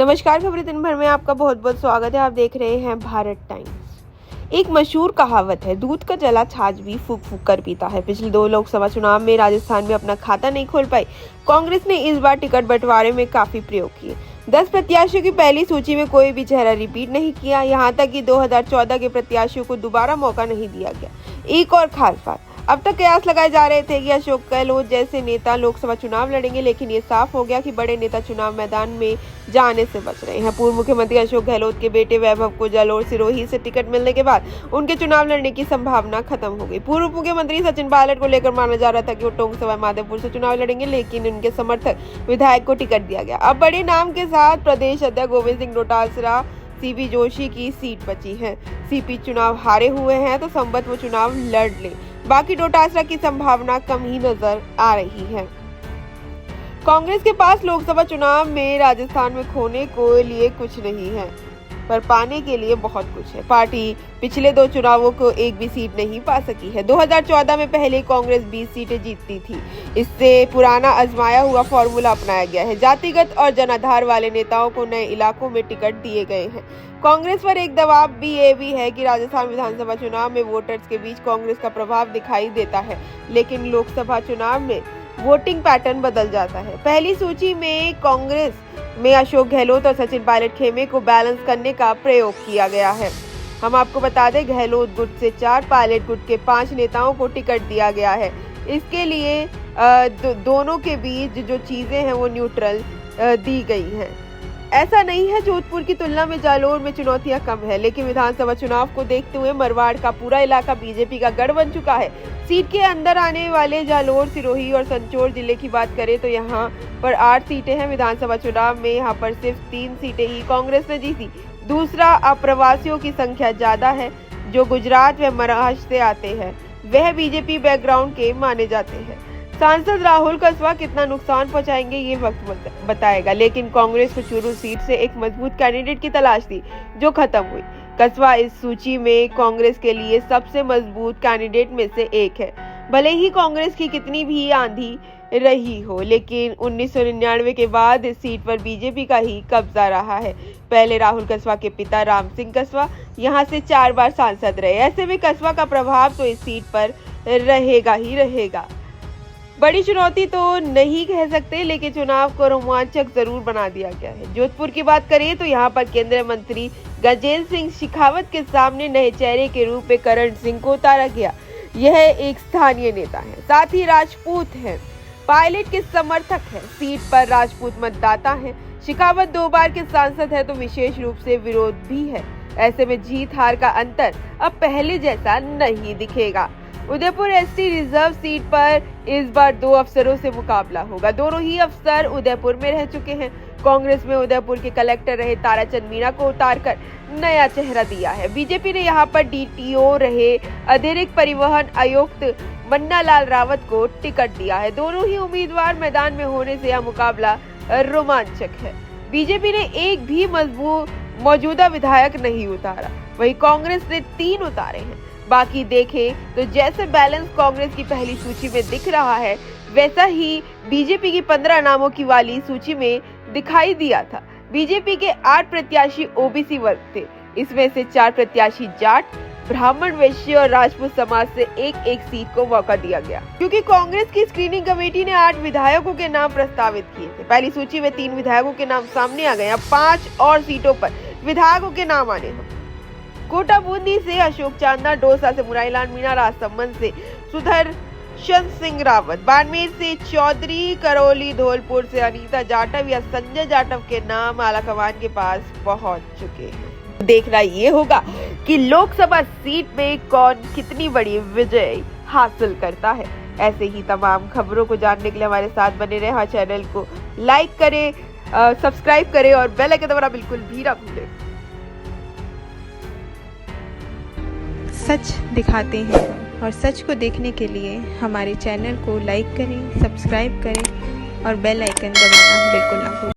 नमस्कार, खबरें दिन भर में आपका बहुत बहुत स्वागत है। आप देख रहे हैं भारत टाइम्स। एक मशहूर कहावत है, दूध का जला छाछ भी फूंक फूंक कर पीता है। पिछले 2 लोकसभा चुनाव में राजस्थान में अपना खाता नहीं खोल पाई कांग्रेस ने इस बार टिकट बंटवारे में काफी प्रयोग किए। 10 प्रत्याशियों की पहली सूची में कोई भी चेहरा रिपीट नहीं किया। यहाँ तक कि 2014 के प्रत्याशियों को दोबारा मौका नहीं दिया गया। एक और खास बात, अब तक कयास लगाए जा रहे थे कि अशोक गहलोत जैसे नेता लोकसभा चुनाव लड़ेंगे, लेकिन ये साफ हो गया कि बड़े नेता चुनाव मैदान में जाने से बच रहे हैं। पूर्व मुख्यमंत्री अशोक गहलोत के बेटे वैभव को जालोर सिरोही से टिकट मिलने के बाद उनके चुनाव लड़ने की संभावना खत्म हो गई। पूर्व मुख्यमंत्री सचिन पायलट को लेकर माना जा रहा था कि वो टोंक सवाई माधोपुर से चुनाव लड़ेंगे, लेकिन उनके समर्थक विधायक को टिकट दिया गया। अब बड़े नाम के साथ प्रदेश अध्यक्ष गोविंद सिंह डोटासरा, सीपी जोशी की सीट बची है। सीपी चुनाव हारे हुए हैं तो संभवतः वो चुनाव लड़ ले। बाकी डोटासरा की संभावना कम ही नजर आ रही है। कांग्रेस के पास लोकसभा चुनाव में राजस्थान में खोने को लिए कुछ नहीं है, पर पाने के लिए बहुत कुछ है। पार्टी पिछले 2 चुनावों को एक भी सीट नहीं पा सकी है। 2014 में पहले कांग्रेस 20 सीटें जीतती थी। इससे पुराना आजमाया हुआ फॉर्मूला अपनाया गया है। जातिगत और जनाधार वाले नेताओं को नए इलाकों में टिकट दिए गए हैं। कांग्रेस पर एक दबाव भी ये भी है कि राजस्थान विधानसभा चुनाव में वोटर्स के बीच कांग्रेस का प्रभाव दिखाई देता है, लेकिन लोकसभा चुनाव में वोटिंग पैटर्न बदल जाता है। पहली सूची में कांग्रेस में अशोक गहलोत और सचिन पायलट खेमे को बैलेंस करने का प्रयोग किया गया है। हम आपको बता दें, गहलोत गुट से 4, पायलट गुट के 5 नेताओं को टिकट दिया गया है। इसके लिए दोनों के बीच जो चीजें हैं वो न्यूट्रल दी गई हैं। ऐसा नहीं है जोधपुर की तुलना में जालोर में चुनौतियां कम है, लेकिन विधानसभा चुनाव को देखते हुए मरवाड़ का पूरा इलाका बीजेपी का गढ़ बन चुका है। सीट के अंदर आने वाले जालोर, सिरोही और संचोर जिले की बात करें तो यहाँ पर 8 सीटें हैं। विधानसभा चुनाव में यहाँ पर सिर्फ 3 सीटें ही कांग्रेस ने जीती। दूसरा, अप्रवासियों की संख्या ज्यादा है जो गुजरात व महाराष्ट्र से आते हैं, वह बीजेपी बैकग्राउंड के माने जाते हैं। सांसद राहुल कस्वां कितना नुकसान पहुंचाएंगे ये वक्त बताएगा, लेकिन कांग्रेस को चूरू सीट से एक मजबूत कैंडिडेट की तलाश थी जो खत्म हुई। कस्वां इस सूची में कांग्रेस के लिए सबसे मजबूत कैंडिडेट में से एक है। भले ही कांग्रेस की कितनी भी आंधी रही हो, लेकिन 1999 के बाद इस सीट पर बीजेपी का ही कब्जा रहा है। पहले राहुल कस्वां के पिता राम सिंह कस्वां यहाँ से 4 बार सांसद रहे। ऐसे में कस्वां का प्रभाव तो इस सीट पर रहेगा ही रहेगा। बड़ी चुनौती तो नहीं कह सकते, लेकिन चुनाव को रोमांचक जरूर बना दिया गया है। जोधपुर की बात करें तो यहाँ पर केंद्रीय मंत्री गजेंद्र सिंह शेखावत के सामने नए चेहरे के रूप में करण सिंह को उतारा गया। यह एक स्थानीय नेता है, साथ ही राजपूत हैं, पायलट के समर्थक हैं। सीट पर राजपूत मतदाता हैं। शेखावत 2 बार के सांसद है तो विशेष रूप से विरोध भी है। ऐसे में जीत हार का अंतर अब पहले जैसा नहीं दिखेगा। उदयपुर एसटी रिजर्व सीट पर इस बार 2 अफसरों से मुकाबला होगा। दोनों ही अफसर उदयपुर में रह चुके हैं। कांग्रेस में उदयपुर के कलेक्टर रहे ताराचंद मीणा को उतारकर नया चेहरा दिया है। बीजेपी ने यहां पर डीटीओ रहे अतिरिक्त परिवहन आयुक्त मन्ना लाल रावत को टिकट दिया है। दोनों ही उम्मीदवार मैदान में होने से यह मुकाबला रोमांचक है। बीजेपी ने एक भी मौजूदा विधायक नहीं उतारा, वहीं कांग्रेस ने 3 उतारे हैं। बाकी देखें तो जैसे बैलेंस कांग्रेस की पहली सूची में दिख रहा है, वैसा ही बीजेपी की 15 नामों की वाली सूची में दिखाई दिया था। बीजेपी के 8 प्रत्याशी ओबीसी वर्ग थे। इसमें से 4 प्रत्याशी जाट, ब्राह्मण, वैश्य और राजपूत समाज से एक सीट को मौका दिया गया, क्योंकि कांग्रेस की स्क्रीनिंग कमेटी ने 8 विधायकों के नाम प्रस्तावित किए थे। पहली सूची में 3 विधायकों के नाम सामने आ गए। अब 5 और सीटों पर विधायकों के नाम आने हैं। कोटा बूंदी से अशोक चांदना, डोसा से मुरारीलाल मीणा, राजसमंद से सुदर्शन सिंह रावत, बाड़मेर से चौधरी, करौली, धौलपुर से अनीता जाटव या संजय जाटव के नाम आलाकमान के पास पहुंच चुके हैं। देखना ये होगा कि लोकसभा सीट में कौन कितनी बड़ी विजय हासिल करता है। ऐसे ही तमाम खबरों को जानने के लिए हमारे साथ बने रहे। हमारे चैनल को लाइक करें, सब्सक्राइब करें और बेल आइकन दबाना बिल्कुल भी ना भूलें। सच दिखाते हैं और सच को देखने के लिए हमारे चैनल को लाइक करें, सब्सक्राइब करें और बेल आइकन दबाना बिल्कुल ना भूलें।